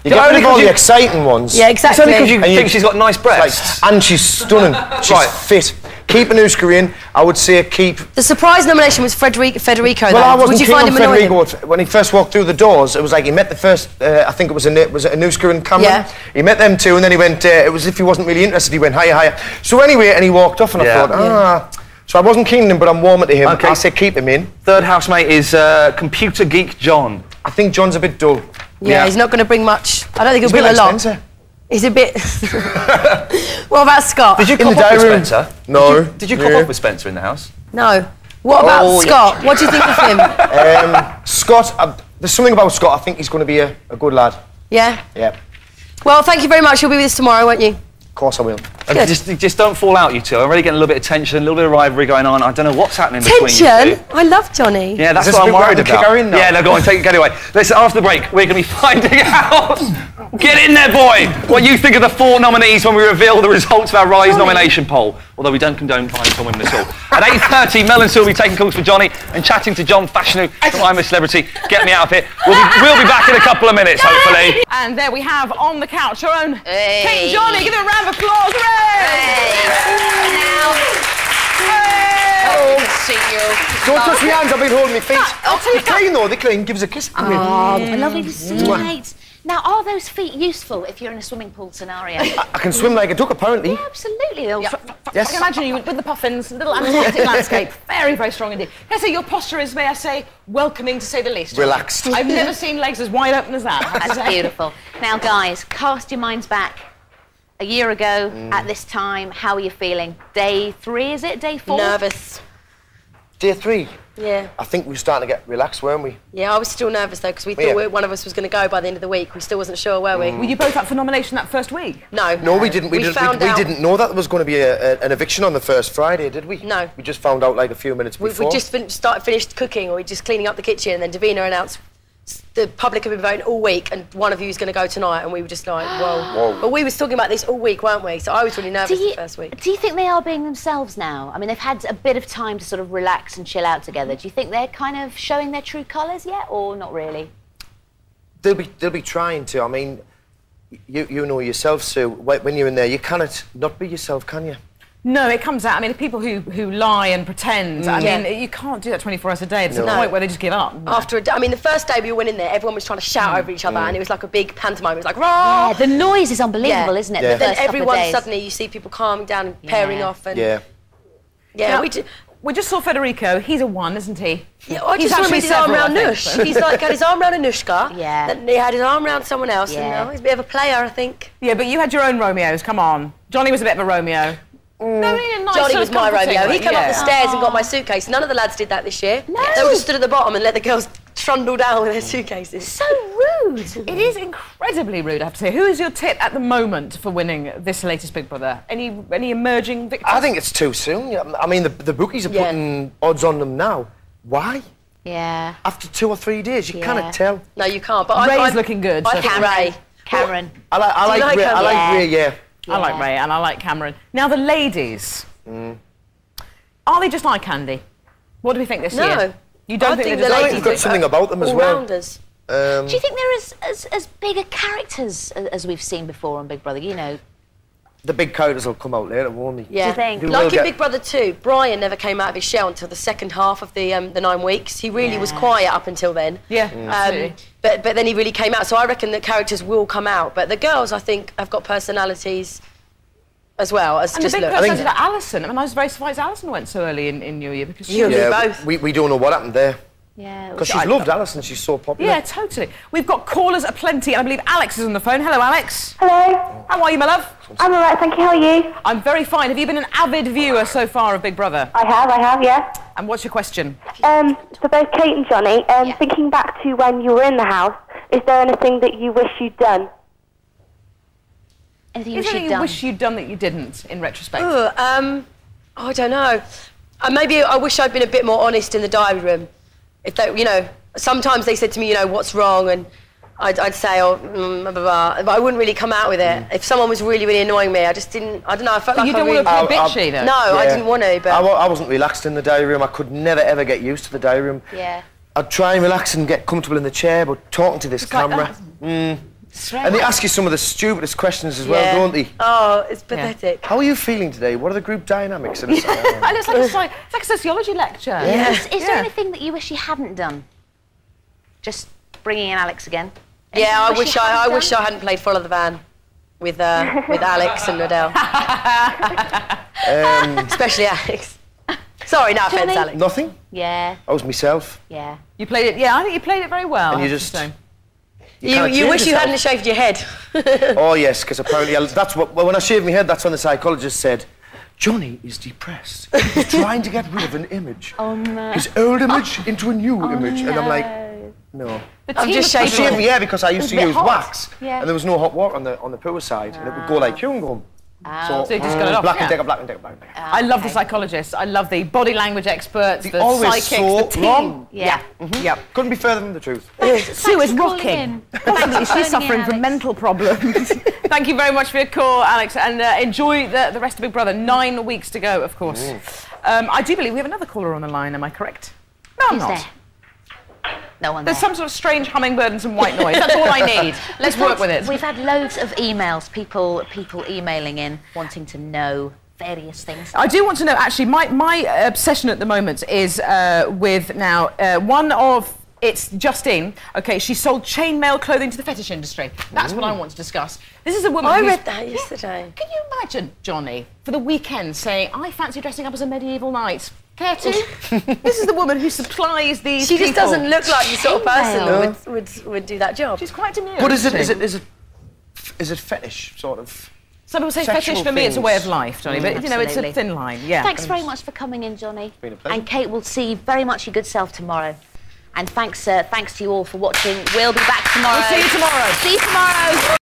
You get rid of all the exciting ones. Yeah, exactly. It's only because you think she's got nice breasts. And she's stunning. She's fit. Keep Anushka in. I would say keep... The surprise nomination was Federico, though. Well, I wasn't would you keen find on him annoying? Federico. When he first walked through the doors, it was like he met the first... I think it was Anushka and Cameron. Yeah. He met them two, and then he went... it was as if he wasn't really interested. He went, hiya, hiya. So anyway, and he walked off, and I thought, So I wasn't keen on him, but I'm warmer to him. Okay. I say keep him in. Third housemate is computer geek John. I think John's a bit dull. Yeah, he's not going to bring much. I don't think he'll He's a bring bit a like lot. Spencer. He's a bit... What about Scott? Did you In cop the off with diary room? Spencer? No. Did you cop off with Spencer in the house? No. What about Scott? What do you think of him? Scott, there's something about Scott. I think he's going to be a good lad. Yeah? Yeah. Well, thank you very much. You'll be with us tomorrow, won't you? Of course I will. And just don't fall out, you two. I'm already getting a little bit of tension, a little bit of rivalry going on. I don't know what's happening between you two. Tension? I love Johnny. Yeah, that's Is this what I'm a bit worried where I can about. kick her in now? Yeah, no, go on, get away. Listen, after the break, we're going to be finding out. Get in there, boy! What you think of the 4 nominees when we reveal the results of our Rise nomination poll. Although we don't condone finding some women at all. At 8:30, Mel and Sue will be taking calls for Johnny and chatting to John Fashanu from I'm a Celebrity. Get me out of here. We'll be back in a couple of minutes, hopefully. And there we have on the couch our own King Johnny. Give him a round of applause. Hooray! Hello. Good to see you. Don't touch my hands, I've been holding my feet. I'll tell you They're clean though, they're clean. Give us a kiss. Lovely to see you, mate. Now, are those feet useful if you're in a swimming pool scenario? I can swim like a duck, apparently. Yeah, absolutely. They'll I can imagine you with the puffins, little Antarctic landscape. Very, very strong indeed. Can I say your posture is, may I say, welcoming to say the least? Relaxed. I've never seen legs as wide open as that. I have to That's say. beautiful. Now, guys, cast your minds back. A year ago, at this time, how are you feeling? Day 3, is it? Day 4? Nervous. Day 3. Yeah. I think we were starting to get relaxed, weren't we? Yeah, I was still nervous, though, because we thought one of us was going to go by the end of the week. We still wasn't sure, were we? Were you both up for nomination that first week? No. No, we didn't. We didn't know that there was going to be an eviction on the first Friday, did we? No. We just found out like a few minutes before. We just finished cooking, or we just cleaning up the kitchen, and then Davina announced the public have been voting all week, and one of you is going to go tonight, and we were just like, whoa. But we were talking about this all week, weren't we? So I was really nervous the first week. Do you think they are being themselves now? I mean, they've had a bit of time to sort of relax and chill out together. Do you think they're kind of showing their true colours yet, or not really? They'll be trying to. I mean, you know yourself, Sue. When you're in there, you cannot not be yourself, can you? No, it comes out. I mean, the people who lie and pretend, I mean, you can't do that 24 hours a day. There's a point where they just give up. I mean, the first day we went in there, everyone was trying to shout over each other, and it was like a big pantomime. It was like, rah! Yeah, the noise is unbelievable, isn't it? Yeah. The Then first couple of everyone, days. suddenly, you see people calming down and pairing off. And Yeah. Yeah, Now, we just saw Federico. He's a 1, isn't he? Yeah, I He's just saw him actually with his arm several, round I think, Nush. but- He's like had his arm round Anushka. Yeah. Then he had his arm round someone else. Yeah. And he's a bit of a player, I think. Yeah, but you had your own Romeos. Come on. Johnny was a bit of a Romeo. No, he a nice Johnny sort was of my comforting Romeo. one, He came up the yeah. stairs and got my suitcase. None of the lads did that this year. No. They all just stood at the bottom and let the girls trundle down with their suitcases. So rude. It is incredibly rude, I have to say. Who is your tip at the moment for winning this latest Big Brother? Any emerging victors? I think it's too soon. I mean, the bookies are putting odds on them now. Why? Yeah. After 2 or 3 days, you cannot tell. No, you can't. But Ray's looking good. I think Ray. Cameron. I like Ray. I like Ray. Yeah. I like Ray and I like Cameron. Now the ladies. Are they just eye candy? What do we think this year? No. You don't I think think they're the just I eye think ladies we've got something about them as well. all-rounders. Do you think they're as bigger characters as we've seen before on Big Brother? You know. The big characters will come out later, won't they? Yeah. Do you think? Like in Big Brother 2, Brian never came out of his shell until the second half of the 9 weeks. He really was quiet up until then. Yeah, absolutely. But then he really came out. So I reckon that characters will come out. But the girls, I think, have got personalities as well as And just the big look. personality like Alison. I mean, I was very surprised Alison went so early in New Year because she You and me Yeah, both. we don't know what happened there. Yeah. Because she's loved Alison, she's so popular. Yeah, totally. We've got callers aplenty, and I believe Alex is on the phone. Hello, Alex. Hello. How are you, my love? I'm alright, thank you. How are you? I'm very fine. Have you been an avid viewer so far of Big Brother? I have, yeah. And what's your question? For both Kate and Johnny, thinking back to when you were in the house, is there anything that you wish you'd done? Anything Is there anything you wish you'd done that you didn't, in retrospect? I don't know. Maybe I wish I'd been a bit more honest in the diary room. If they, you know, sometimes they said to me, you know, what's wrong, and I'd say, blah, blah, blah, but I wouldn't really come out with it. If someone was really, really annoying me, I just didn't. I don't know. I felt like You I don't really, want to be bitchy, though. No, I didn't want to. But I wasn't relaxed in the diary room. I could never ever get used to the diary room. Yeah. I'd try and relax and get comfortable in the chair, but talking to this It's like camera, And they ask you some of the stupidest questions as well, don't they? Oh, it's pathetic. How are you feeling today? What are the group dynamics? And it's like a sociology lecture. Is there anything that you wish you hadn't done? Just bringing in Alex again. Yeah, I wish I hadn't played Follow the Van with Alex and Adele. Especially Alex. Sorry, no offence, Alex. Nothing? Yeah. I was myself. Yeah. You played it, I think you played it very well. And you just... You wish you hadn't shaved your head. Oh, yes, because apparently... That's what... Well, when I shaved my head, that's when the psychologist said, Jonny is depressed. He's trying to get rid of an image. Oh, no. His old image into a new image. No. And I'm like, no. I'm just I shaving shaved my hair because I used to use wax. Yeah. And there was no hot water on the pool side. And it would go like chewing gum. So you just got it off, black and take a. I love the psychologists. I love the body language experts, the always psychics, so the team. wrong. Yeah. Yep. Couldn't be further from the truth. Sue is rocking. Possibly she's suffering from mental problems. Thank you very much for your call, Alex, and enjoy the rest of Big Brother. 9 weeks to go, of course. I do believe we have another caller on the line. Am I correct? No, I'm not. There? No one There's there. some sort of strange hummingbird and some white noise. That's all I need. Let's work with it. We've had loads of emails, people emailing in, wanting to know various things. I do want to know, actually, my obsession at the moment is with now one of... It's just in. Okay, she sold chainmail clothing to the fetish industry. That's what I want to discuss. This is a woman I who's... read that yesterday. Can you imagine, Jonny, for the weekend saying, I fancy dressing up as a medieval knight? Care to? This is the woman who supplies these She just people. doesn't look like the sort of person Chainmail. that would do that job. She's quite demure. But is isn't it she? fetish, sort of? Some people say sexual fetish, for me it's a way of things? life, Jonny, but you know, it's a Absolutely. thin line, yeah. Thanks very much for coming in, Jonny. Been a pleasure. And Kate, will see very much your good self tomorrow. And thanks to you all for watching. We'll be back tomorrow. We'll see you tomorrow. See you tomorrow.